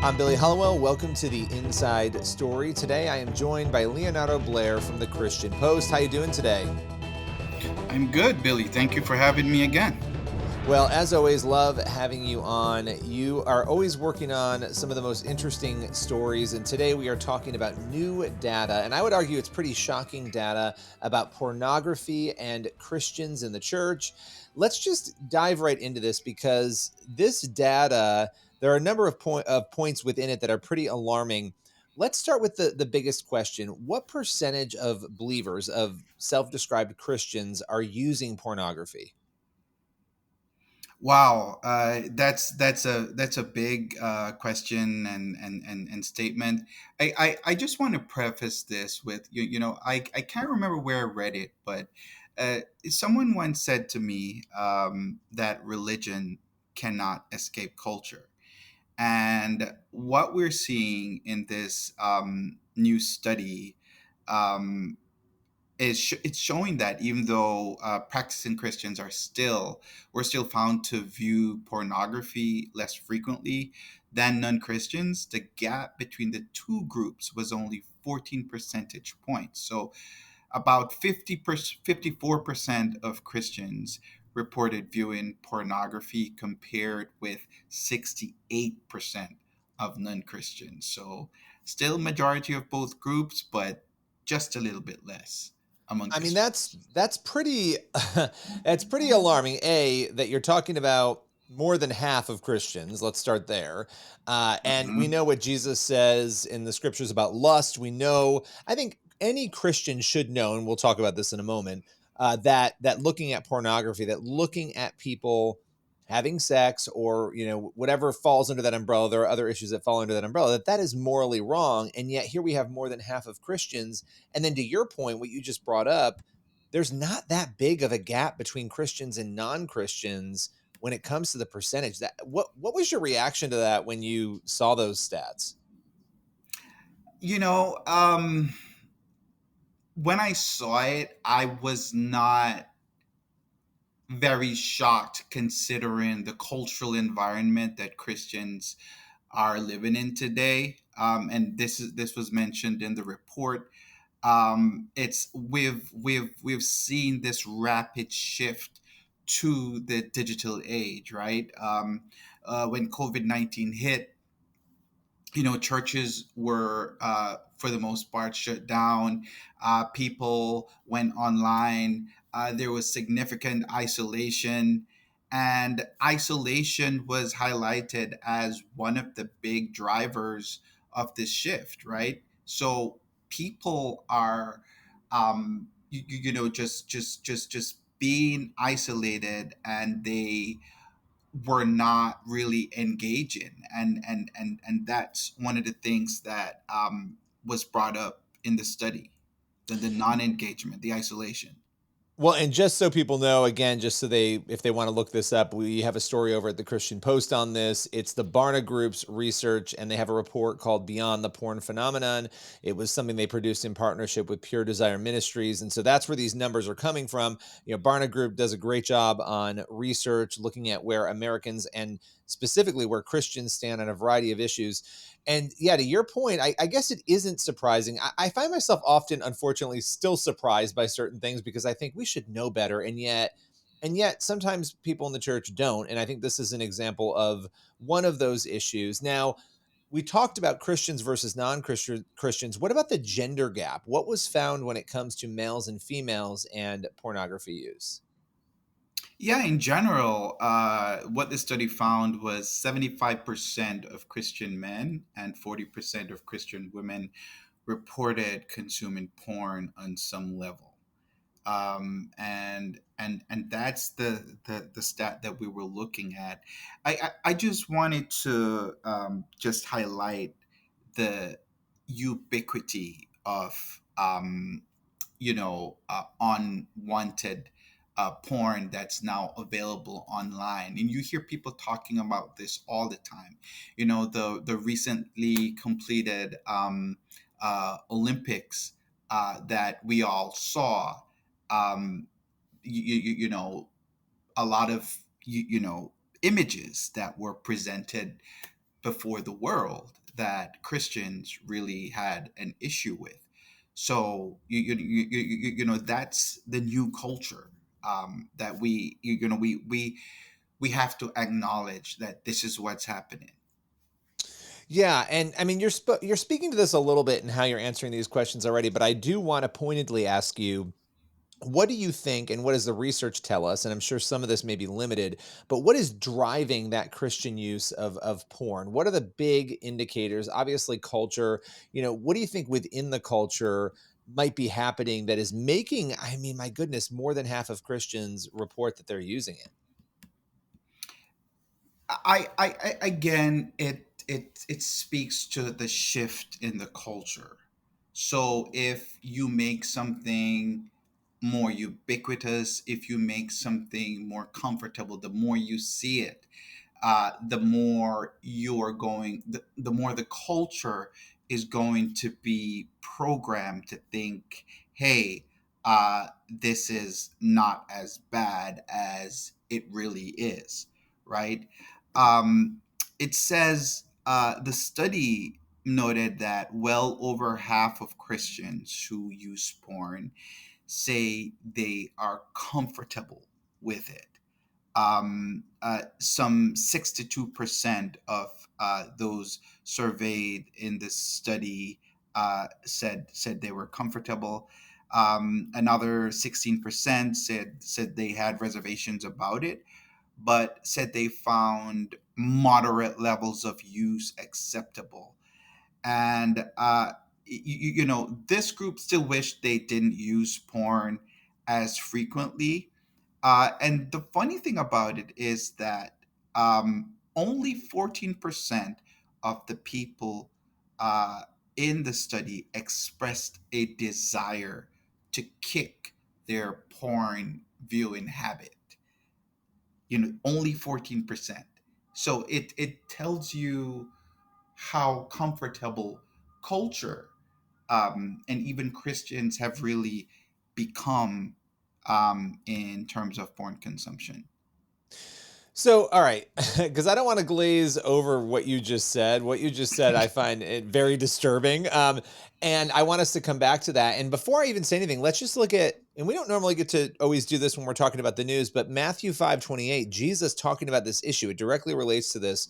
I'm Billy Hollowell. Welcome to the Inside Story. Today I am joined by Leonardo Blair from the Christian Post. How you doing today? I'm good, Billy. Thank you for having me again. Well, as always, love having you on. You are always working on some of the most interesting stories, and today we are talking about new data, and I would argue it's pretty shocking data about pornography and Christians in the church. Let's just dive right into this because this data, there are a number of points within it that are pretty alarming. Let's start with the biggest question. What percentage of believers, of self-described Christians, are using pornography? Wow, that's a big question and statement. I just want to preface this with I can't remember where I read it, but someone once said to me that religion cannot escape culture, and what we're seeing in this new study. Um, it's showing that even though practicing Christians we're still found to view pornography less frequently than non-Christians, the gap between the two groups was only 14 percentage points. So about 54% of Christians reported viewing pornography compared with 68% of non-Christians. So still majority of both groups, but just a little bit less among I mean, Christians. that's pretty that's pretty alarming. A, that you're talking about more than half of Christians. Let's start there. And we Hmm. know what Jesus says in the scriptures about lust. We know, I think any Christian should know, and we'll talk about this in a moment, that looking at pornography, that looking at people having sex, or whatever falls under that umbrella, there are other issues that fall under that umbrella, that is morally wrong. And yet here we have more than half of Christians. And then to your point, what you just brought up, there's not that big of a gap between Christians and non-Christians when it comes to the percentage. That what was your reaction to that when you saw those stats? You know, when I saw it, I was not very shocked considering the cultural environment that Christians are living in today. And this was mentioned in the report. It's we've seen this rapid shift to the digital age, right? When COVID-19 hit, churches were for the most part shut down. People went online. There was significant isolation, and isolation was highlighted as one of the big drivers of this shift, right? So people are just being isolated, and they were not really engaging, and that's one of the things that was brought up in the study, the non-engagement, the isolation. Well, and just so people know, again, just so if they want to look this up, we have a story over at the Christian Post on this. It's the Barna Group's research, and they have a report called Beyond the Porn Phenomenon. It was something they produced in partnership with Pure Desire Ministries. And so that's where these numbers are coming from. Barna Group does a great job on research, looking at where Americans and specifically where Christians stand on a variety of issues. And yeah, to your point, I guess it isn't surprising. I find myself often, unfortunately, still surprised by certain things because I think we should know better, and yet sometimes people in the church don't. And I think this is an example of one of those issues. Now, we talked about Christians versus non-Christian Christians. What about the gender gap? What was found when it comes to males and females and pornography use? Yeah, in general, what the study found was 75% of Christian men and 40% of Christian women reported consuming porn on some level. And that's the stat that we were looking at. I just wanted to just highlight the ubiquity of unwanted porn that's now available online, and you hear people talking about this all the time. The recently completed Olympics that we all saw. Um, you, you, you know a lot of images that were presented before the world that Christians really had an issue with. So that's the new culture, that we have to acknowledge that this is what's happening. Yeah, and I mean you're speaking to this a little bit in how you're answering these questions already, but I do want to pointedly ask you, what do you think, and what does the research tell us? And I'm sure some of this may be limited, but what is driving that Christian use of porn? What are the big indicators? Obviously, culture. What do you think within the culture might be happening that is making? I mean, my goodness, more than half of Christians report that they're using it. I again, it speaks to the shift in the culture. So if you make something more ubiquitous, if you make something more comfortable, the more you see it, the more you are going, the more the culture is going to be programmed to think, hey, this is not as bad as it really is, right? Um, it says the study noted that well over half of Christians who use porn say they are comfortable with it. Some 62% of those surveyed in this study said they were comfortable. Another 16% said they had reservations about it, but said they found moderate levels of use acceptable. And this group still wish they didn't use porn as frequently. And the funny thing about it is that only 14% of the people in the study expressed a desire to kick their porn viewing habit. Only 14%. So it tells you how comfortable culture, and even Christians have really become, in terms of porn consumption. So, all right, because I don't want to glaze over what you just said. What you just said, I find it very disturbing. And I want us to come back to that. And before I even say anything, let's just look at, and we don't normally get to always do this when we're talking about the news, but Matthew 5:28, Jesus talking about this issue, it directly relates to this.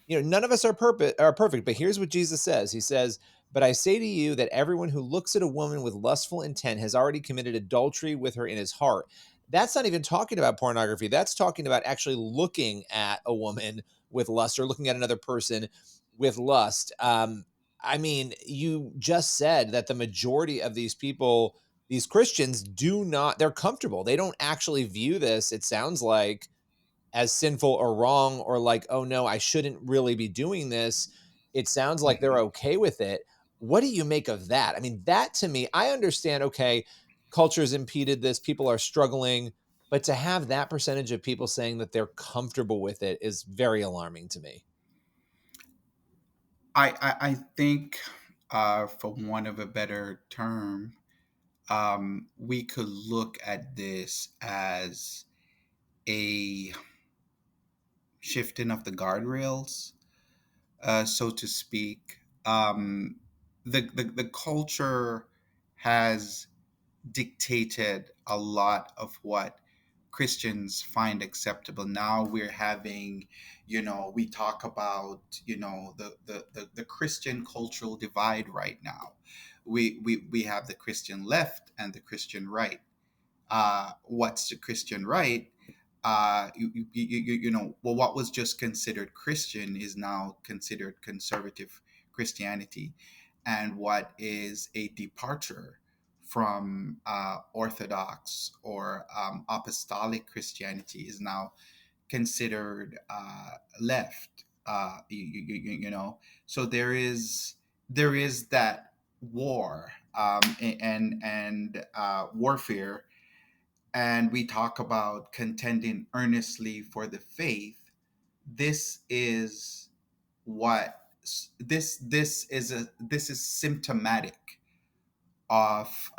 None of us are perfect, but here's what Jesus says. He says, "But I say to you that everyone who looks at a woman with lustful intent has already committed adultery with her in his heart." That's not even talking about pornography. That's talking about actually looking at a woman with lust or looking at another person with lust. I mean, you just said that the majority of these people, these Christians, they're comfortable. They don't actually view this, it sounds like, as sinful or wrong, or like, oh no, I shouldn't really be doing this. It sounds like they're Mhm. okay with it. What do you make of that? I mean, that to me, I understand, okay, culture's impeded this, people are struggling, but to have that percentage of people saying that they're comfortable with it is very alarming to me. I think, for one of a better term, we could look at this as a shifting of the guardrails, so to speak. The culture has dictated a lot of what Christians find acceptable. Now we're having, we talk about, the Christian cultural divide right now. We have the Christian left and the Christian right. What's the Christian right? Well, what was just considered Christian is now considered conservative Christianity, and what is a departure from Orthodox or apostolic Christianity is now considered left. So there is that war, and warfare, and we talk about contending earnestly for the faith. This is what this is symptomatic of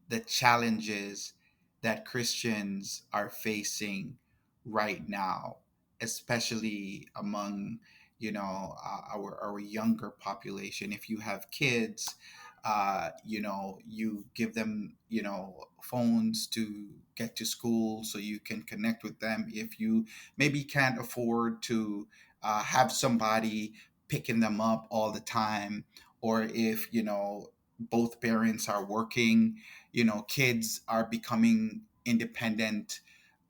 the challenges that Christians are facing right now, especially among our younger population. If you have kids, you give them phones to get to school so you can connect with them. If you maybe can't afford to have somebody picking them up all the time, or if both parents are working, kids are becoming independent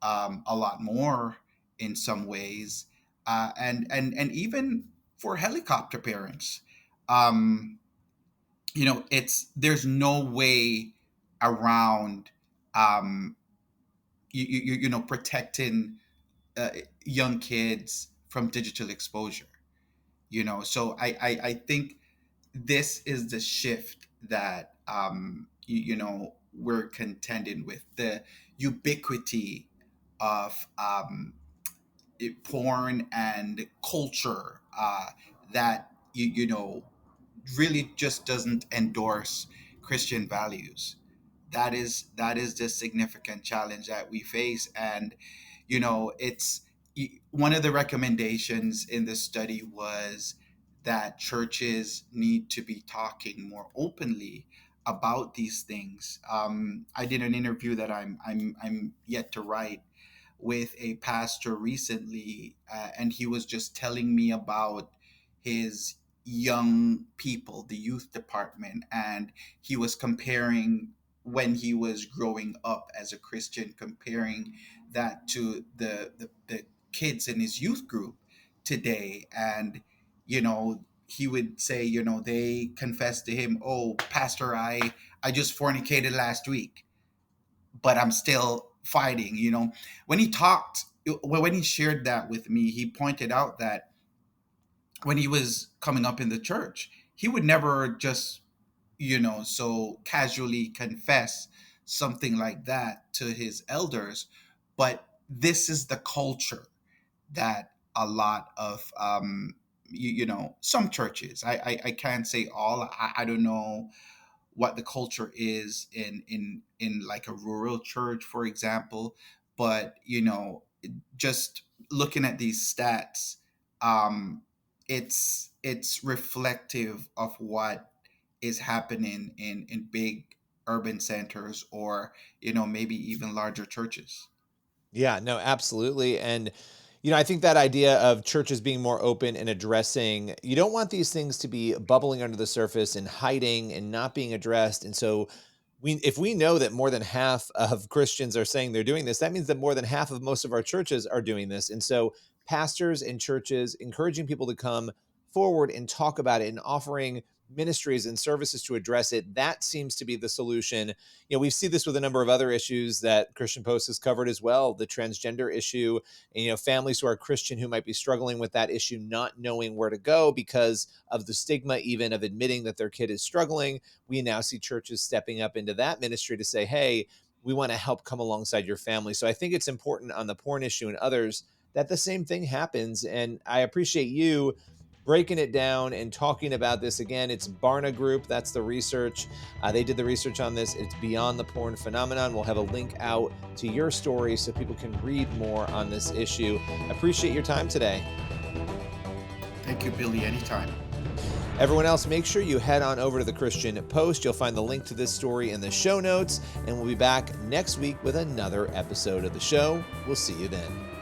a lot more in some ways, and even for helicopter parents, um, it's there's no way around um, protecting uh, young kids from digital exposure. So I think this is the shift that we're contending with, the ubiquity of porn and culture that really just doesn't endorse Christian values. That is the significant challenge that we face. And it's one of the recommendations in the study was that churches need to be talking more openly about these things. I did an interview that I'm yet to write with a pastor recently, and he was just telling me about his young people, the youth department, and he was comparing when he was growing up as a Christian, comparing that to the kids in his youth group today. And he would say, they confessed to him, "Oh, pastor, I just fornicated last week, but I'm still fighting." When he talked, when he shared that with me, he pointed out that when he was coming up in the church, he would never just, so casually confess something like that to his elders. But this is the culture that a lot of, some churches, I can't say all, I don't know what the culture is in like a rural church, for example. But just looking at these stats, um it's reflective of what is happening in big urban centers, or maybe even larger churches. Yeah, no, absolutely. And, I think that idea of churches being more open and addressing, you don't want these things to be bubbling under the surface and hiding and not being addressed. And so, if we know that more than half of Christians are saying they're doing this, that means that more than half of most of our churches are doing this. And so, pastors and churches encouraging people to come forward and talk about it and offering ministries and services to address it, that seems to be the solution. We see this with a number of other issues that Christian Post has covered as well, the transgender issue, and, families who are Christian who might be struggling with that issue, not knowing where to go because of the stigma, even of admitting that their kid is struggling. We now see churches stepping up into that ministry to say, hey, we want to help come alongside your family. So I think it's important on the porn issue and others that the same thing happens. And I appreciate you breaking it down and talking about this. Again, it's Barna Group. That's the research. They did the research on this. It's Beyond the Porn Phenomenon. We'll have a link out to your story so people can read more on this issue. Appreciate your time today. Thank you, Billy. Anytime. Everyone else, make sure you head on over to the Christian Post. You'll find the link to this story in the show notes, and we'll be back next week with another episode of the show. We'll see you then.